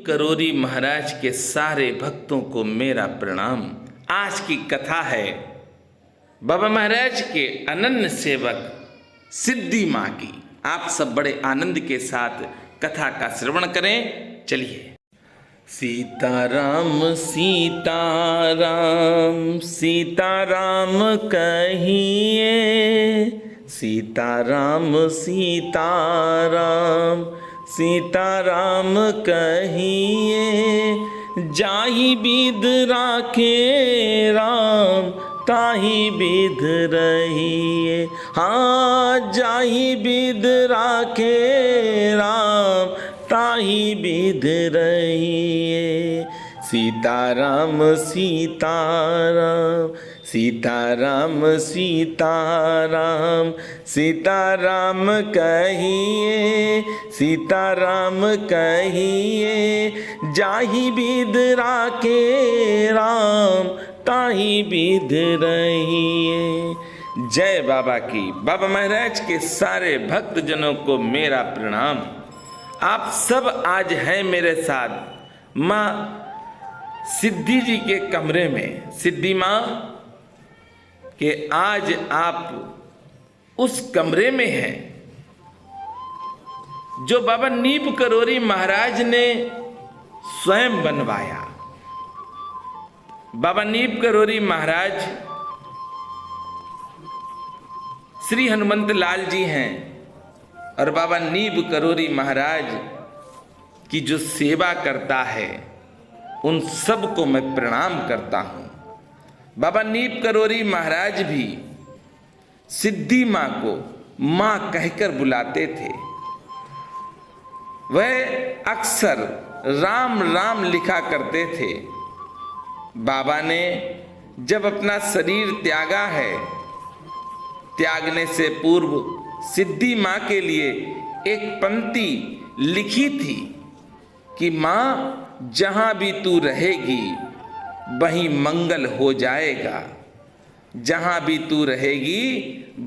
करोरी महाराज के सारे भक्तों को मेरा प्रणाम। आज की कथा है बाबा महाराज के अनन्य सेवक सिद्धि माँ की। आप सब बड़े आनंद के साथ कथा का श्रवण करें। चलिए। सीताराम सीताराम सीताराम कहिए, सीताराम सीताराम सीताराम कहिए, जाहि विध राखे राम ताहि विध रहिए। हाँ, जाहि विध राखे राम ताहि विध रहिए। सीताराम सीताराम सीताराम सीताराम सीताराम कहिए, सीताराम कहिए, जाहि विध राखे राम ताहि विध रहिए। जय बाबा की। बाबा महाराज के सारे भक्तजनों को मेरा प्रणाम। आप सब आज हैं मेरे साथ माँ सिद्धि जी के कमरे में। सिद्धि माँ कि आज आप उस कमरे में हैं जो बाबा नीप करोरी महाराज ने स्वयं बनवाया। बाबा नीप करोरी महाराज श्री हनुमंत लाल जी हैं और बाबा नीप करोरी महाराज की जो सेवा करता है उन सब को मैं प्रणाम करता हूं। बाबा नीप करोरी महाराज भी सिद्धि माँ को माँ कहकर बुलाते थे। वह अक्सर राम राम लिखा करते थे। बाबा ने जब अपना शरीर त्यागा है, त्यागने से पूर्व सिद्धि माँ के लिए एक पंक्ति लिखी थी कि माँ जहाँ भी तू रहेगी वहीं मंगल हो जाएगा, जहाँ भी तू रहेगी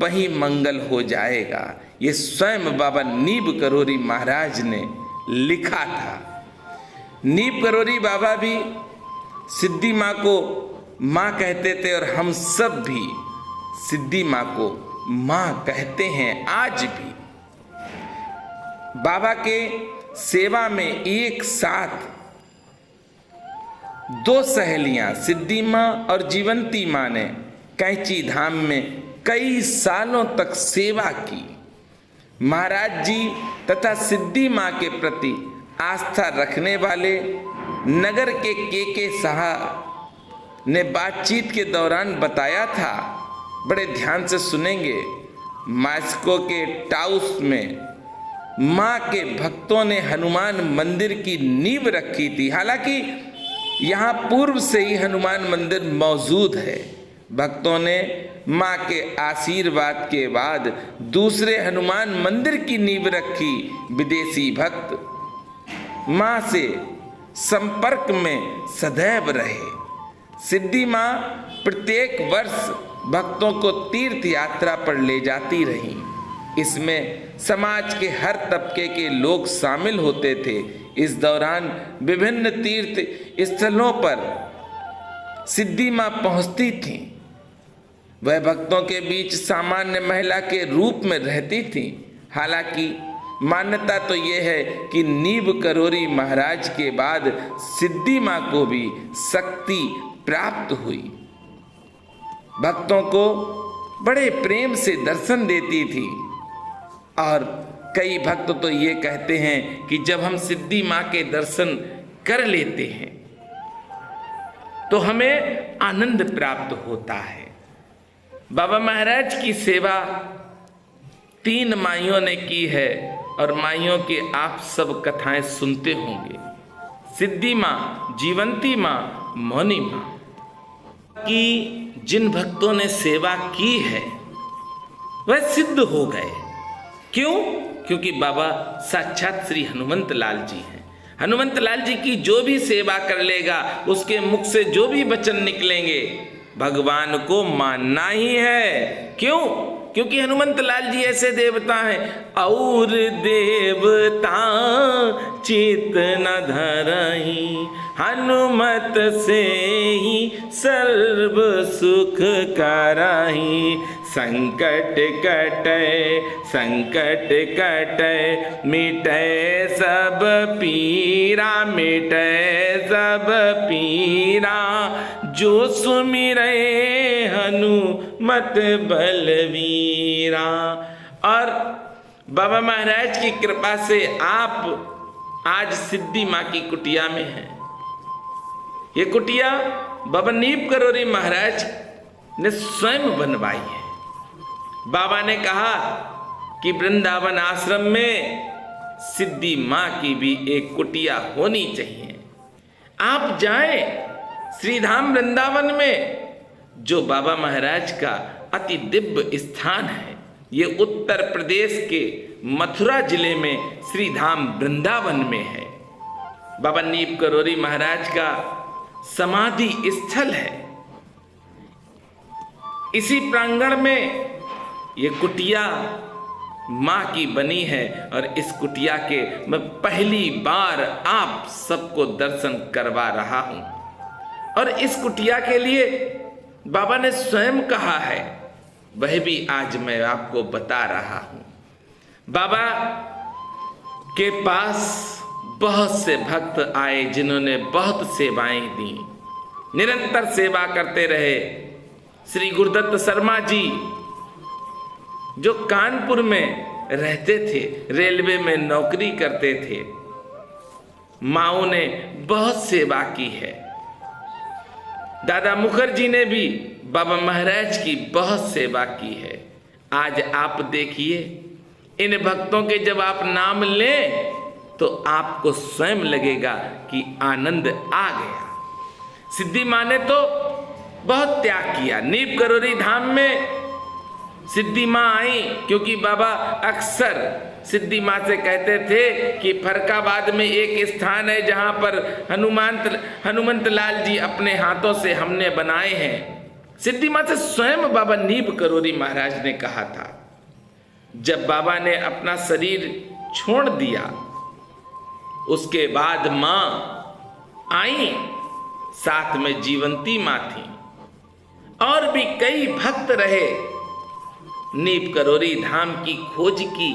वहीं मंगल हो जाएगा। ये स्वयं बाबा नीप करोरी महाराज ने लिखा था। नीप करोरी बाबा भी सिद्धि माँ को माँ कहते थे और हम सब भी सिद्धि माँ को माँ कहते हैं आज भी। बाबा के सेवा में एक साथ दो सहेलियां सिद्धि माँ और जीवंती माँ ने कैंची धाम में कई सालों तक सेवा की। महाराज जी तथा सिद्धि माँ के प्रति आस्था रखने वाले नगर के साहब ने बातचीत के दौरान बताया था, बड़े ध्यान से सुनेंगे। मास्को के टाउस में माँ के भक्तों ने हनुमान मंदिर की नींव रखी थी। हालांकि यहाँ पूर्व से ही हनुमान मंदिर मौजूद है। भक्तों ने माँ के आशीर्वाद के बाद दूसरे हनुमान मंदिर की नींव रखी। विदेशी भक्त माँ से संपर्क में सदैव रहे। सिद्धि माँ प्रत्येक वर्ष भक्तों को तीर्थ यात्रा पर ले जाती रही। इसमें समाज के हर तबके के लोग शामिल होते थे। इस दौरान विभिन्न तीर्थ स्थलों पर सिद्धि माँ पहुँचती थीं। वह भक्तों के बीच सामान्य महिला के रूप में रहती थीं। हालांकि मान्यता तो यह है कि नीप करोरी महाराज के बाद सिद्धि माँ को भी शक्ति प्राप्त हुई। भक्तों को बड़े प्रेम से दर्शन देती थी और कई भक्त तो ये कहते हैं कि जब हम सिद्धि माँ के दर्शन कर लेते हैं तो हमें आनंद प्राप्त होता है। बाबा महाराज की सेवा 3 माइयों ने की है और माइयों की आप सब कथाएं सुनते होंगे। सिद्धि माँ, जीवंती माँ, मौनी माँ की जिन भक्तों ने सेवा की है वह सिद्ध हो गए। क्यों? क्योंकि बाबा साक्षात श्री हनुमंत लाल जी हैं। हनुमंत लाल जी की जो भी सेवा कर लेगा उसके मुख से जो भी वचन निकलेंगे भगवान को मानना ही है। क्यों? क्योंकि हनुमंत लाल जी ऐसे देवता हैं। और देवता चित न धरहि, हनुमत से ही सर्व सुख करहि। संकट कटै मिटै सब पीरा, मिटै सब पीरा। जो सुमिरै हनुमत बलवीरा। और बाबा महाराज की कृपा से आप आज सिद्धि माँ की कुटिया में हैं। ये कुटिया बाबा नीम करोरी महाराज ने स्वयं बनवाई है। बाबा ने कहा कि वृंदावन आश्रम में सिद्धि माँ की भी एक कुटिया होनी चाहिए। आप जाएं श्रीधाम वृंदावन में, जो बाबा महाराज का अति दिव्य स्थान है। ये उत्तर प्रदेश के मथुरा जिले में श्रीधाम वृंदावन में है। बाबा नीम करोरी महाराज का समाधि स्थल है। इसी प्रांगण में ये कुटिया माँ की बनी है और इस कुटिया के मैं पहली बार आप सबको दर्शन करवा रहा हूं। और इस कुटिया के लिए बाबा ने स्वयं कहा है, वह भी आज मैं आपको बता रहा हूं। बाबा के पास बहुत से भक्त आए जिन्होंने बहुत सेवाएं दी, निरंतर सेवा करते रहे। श्री गुरुदत्त शर्मा जी जो कानपुर में रहते थे, रेलवे में नौकरी करते थे, माओ ने बहुत सेवा की है। दादा मुखर्जी ने भी बाबा महाराज की बहुत सेवा की है। आज आप देखिए, इन भक्तों के जब आप नाम लें तो आपको स्वयं लगेगा कि आनंद आ गया। सिद्धि माँ ने तो बहुत त्याग किया। नीम करोरी धाम में सिद्धि माँ आई, क्योंकि बाबा अक्सर सिद्धि माँ से कहते थे कि फरकाबाद में एक स्थान है जहाँ पर हनुमंत लाल जी अपने हाथों से हमने बनाए हैं। सिद्धि माँ से स्वयं बाबा नीम करोरी महाराज ने कहा था। जब बाबा ने अपना शरीर छोड़ दिया, उसके बाद माँ आई, साथ में जीवंती माँ थी और भी कई भक्त रहे। नीम करोरी धाम की खोज की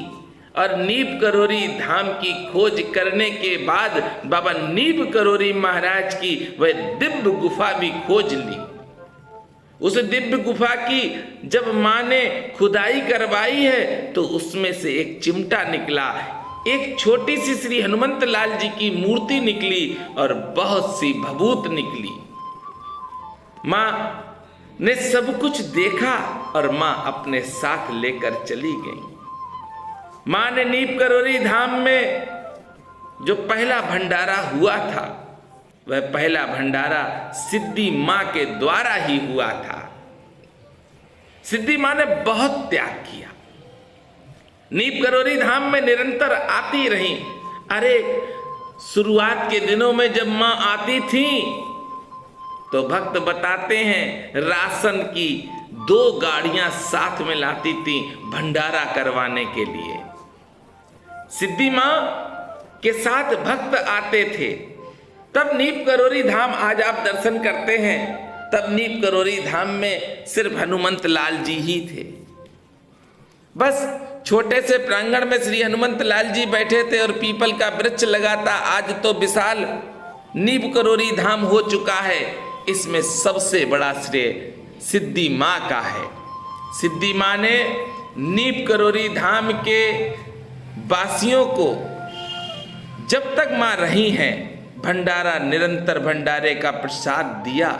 और नीम करोरी धाम की खोज करने के बाद बाबा नीम करोरी महाराज की वह दिव्य गुफा भी खोज ली। उस दिव्य गुफा की जब माँ ने खुदाई करवाई है तो उसमें से एक चिमटा निकला, एक छोटी सी श्री हनुमंत लाल जी की मूर्ति निकली और बहुत सी भभूत निकली। माँ ने सब कुछ देखा और माँ अपने साथ लेकर चली गई। माँ ने नीम करोरी धाम में जो पहला भंडारा हुआ था, वह पहला भंडारा सिद्धि माँ के द्वारा ही हुआ था। सिद्धि माँ ने बहुत त्याग किया, नीम करोरी धाम में निरंतर आती रही। अरे शुरुआत के दिनों में जब माँ आती थी तो भक्त बताते हैं राशन की 2 गाड़ियां साथ में लाती थी भंडारा करवाने के लिए। सिद्धि माँ के साथ भक्त आते थे। तब नीम करोरी धाम आज आप दर्शन करते हैं, तब नीम करोरी धाम में सिर्फ हनुमंत लाल जी ही थे। बस छोटे से प्रांगण में श्री हनुमंत लाल जी बैठे थे और पीपल का वृक्ष लगा था। आज तो विशाल नीम करोरी धाम हो चुका है। इसमें सबसे बड़ा श्रेय सिद्धि माँ का है। सिद्धि माँ ने नीम करोरी धाम के वासियों को जब तक माँ रही हैं भंडारा, निरंतर भंडारे का प्रसाद दिया।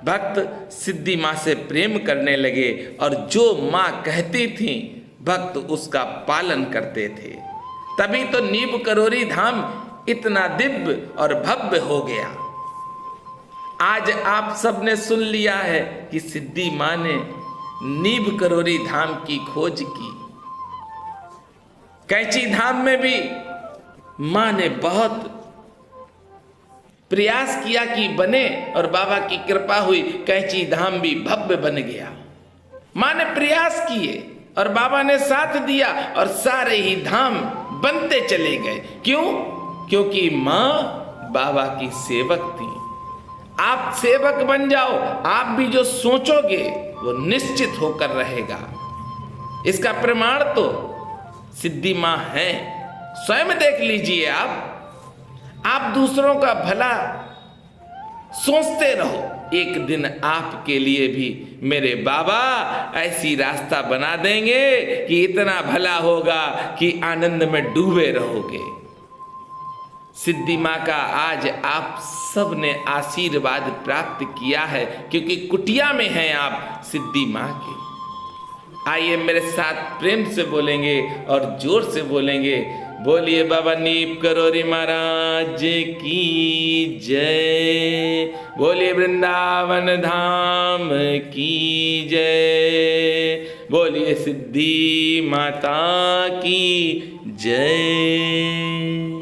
भक्त सिद्धि माँ से प्रेम करने लगे और जो माँ कहती थी भक्त उसका पालन करते थे। तभी तो नीम करोरी धाम इतना दिव्य और भव्य हो गया। आज आप सबने सुन लिया है कि सिद्धि माँ ने नीम करोरी धाम की खोज की। कैंची धाम में भी माँ ने बहुत प्रयास किया कि बने और बाबा की कृपा हुई, कैंची धाम भी भव्य बन गया। माँ ने प्रयास किए और बाबा ने साथ दिया और सारे ही धाम बनते चले गए। क्यों? क्योंकि माँ बाबा की सेवक थी। आप सेवक बन जाओ, आप भी जो सोचोगे वो निश्चित होकर रहेगा। इसका प्रमाण तो सिद्धि माँ है, स्वयं देख लीजिए। आप दूसरों का भला सोचते रहो, एक दिन आपके लिए भी मेरे बाबा ऐसी रास्ता बना देंगे कि इतना भला होगा कि आनंद में डूबे रहोगे। सिद्धि माँ का आज आप सब ने आशीर्वाद प्राप्त किया है, क्योंकि कुटिया में हैं आप सिद्धि माँ के। आइए मेरे साथ प्रेम से बोलेंगे और जोर से बोलेंगे, बोलिए बाबा नीप करोरी महाराज की जय, बोलिए वृंदावन धाम की जय, बोलिए सिद्धि माता की जय।